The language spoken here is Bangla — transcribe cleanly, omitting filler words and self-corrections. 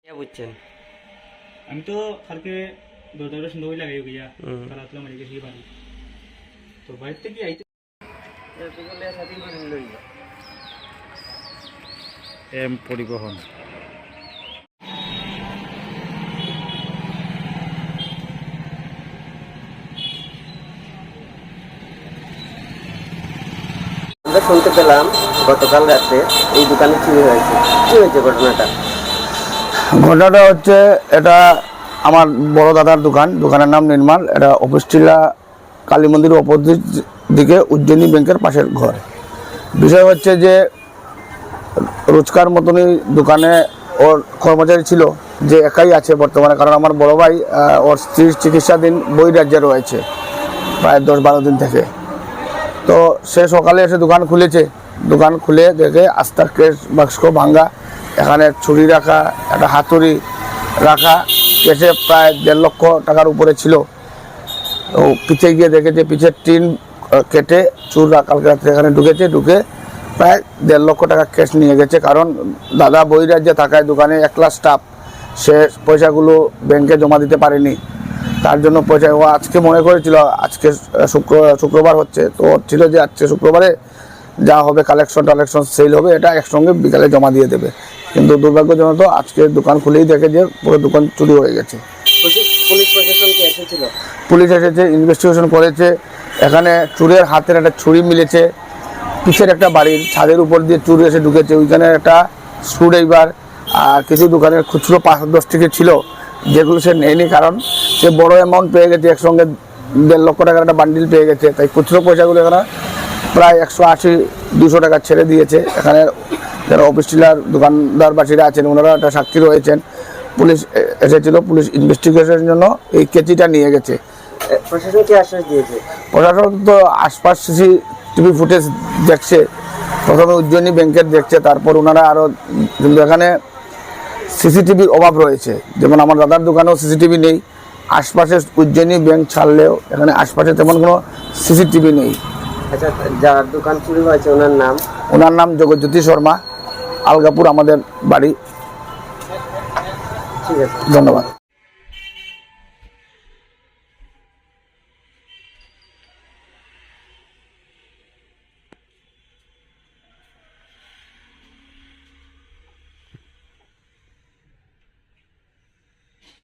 क्या বুঝছেন? আমি তো কালকে দরজাটা সুন্দর করে লাগাই গিয়া তালা তুলা মারি গেছি বাড়ি, তো বাড়ির থেকে আইতে এম পরিবহন আমরা শুনতে পেলাম গতকাল রাতে এই দোকানে চুরি হয়েছে। কি হয়েছে ঘটনাটা? ঘটনাটা হচ্ছে, এটা আমার বড় দাদার দোকান, দোকানের নাম নির্মাল। এটা অফিসটিলা কালী মন্দিরের অপোজিট দিকে উজ্জয়িনী ব্যাংকের পাশের ঘর। বিষয় হচ্ছে যে রোজকার মতনই দোকানে ওর কর্মচারী ছিল, যে একাই আছে বর্তমানে, কারণ আমার বড় ভাই ওর স্ত্রীর চিকিৎসাধীন বহিরাজ্যে রয়েছে প্রায় 10-12 দিন থেকে। তো সে সকালে এসে দোকান খুলেছে, দোকান খুলে দেখে আস্তা কেস বাক্স ভাঙ্গা, এখানে ছুরি রাখা, একটা হাতুড়ি রাখা, কেসে প্রায় 1.5 লক্ষ টাকার উপরে ছিল। তো পিছিয়ে গিয়ে দেখেছে পিছের টিন কেটে চুর কালকে রাত্রে এখানে ঢুকেছে, ঢুকে প্রায় 1.5 লক্ষ টাকা ক্যাশ নিয়ে গেছে। কারণ দাদা বহিরাজ্যে থাকায় দোকানে একলা স্টাফ, সে পয়সাগুলো ব্যাংকে জমা দিতে পারেনি, তার জন্য পয়সা ও আজকে মনে করেছিল আজকে শুক্রবার হচ্ছে, তো ছিল যে আজকে শুক্রবারে যা হবে কালেকশন সেল হবে, এটা একসঙ্গে বিকালে জমা দিয়ে দেবে। কিন্তু দুর্ভাগ্যজনক আজকে দোকান খুলেই দেখে যে পুরো দোকান চুরি হয়ে গেছে। পুলিশ প্রশাসন কি এসেছিল? পুলিশ এসেছে, ইনভেস্টিগেশন করেছে। এখানে চুরের হাতের একটা ছুরি মিলেছে, পিছের একটা বাড়ির ছাদের উপর দিয়ে চুরি এসে ঢুকেছে, ওইখানে একটা স্ক্রুড্রাইভার আর কিছু দোকানের খুচরো 5-10 টিকিট ছিল, যেগুলো সে নেয়নি, কারণ সে বড় অ্যামাউন্ট পেয়ে গেছে, একসঙ্গে 1.5 লক্ষ টাকার একটা বান্ডিল পেয়ে গেছে। তাই খুচরো পয়সাগুলো এখানে প্রায় 180-200 টাকা ছেড়ে দিয়েছে। এখানে যারা অফিস টিলার দোকানদারবাসীরা আছেন ওনারা একটা সাক্ষী রয়েছেন। পুলিশ এসেছিল, পুলিশ ইনভেস্টিগেশনের জন্য এই কেচিটা নিয়ে গেছে। প্রশাসন কি আশ্বাস দিয়েছে? প্রশাসন তো আশপাশ সিসিটিভি ফুটেজ দেখছে, প্রথমে উজ্জয়িনী ব্যাংকের দেখছে, তারপর ওনারা আরও, কিন্তু এখানে সিসিটিভির অভাব রয়েছে। যেমন আমার দাদার দোকানেও সিসিটিভি নেই, আশপাশে উজ্জয়িনী ব্যাংক ছাড়লেও এখানে আশপাশে তেমন কোনো সিসিটিভি নেই। আচ্ছা, যার দোকান চুরি হয়েছে ওনার নাম জগজ্যোতি শর্মা, আলগাপুর আমাদের বাড়ি। ঠিক আছে, ধন্যবাদ।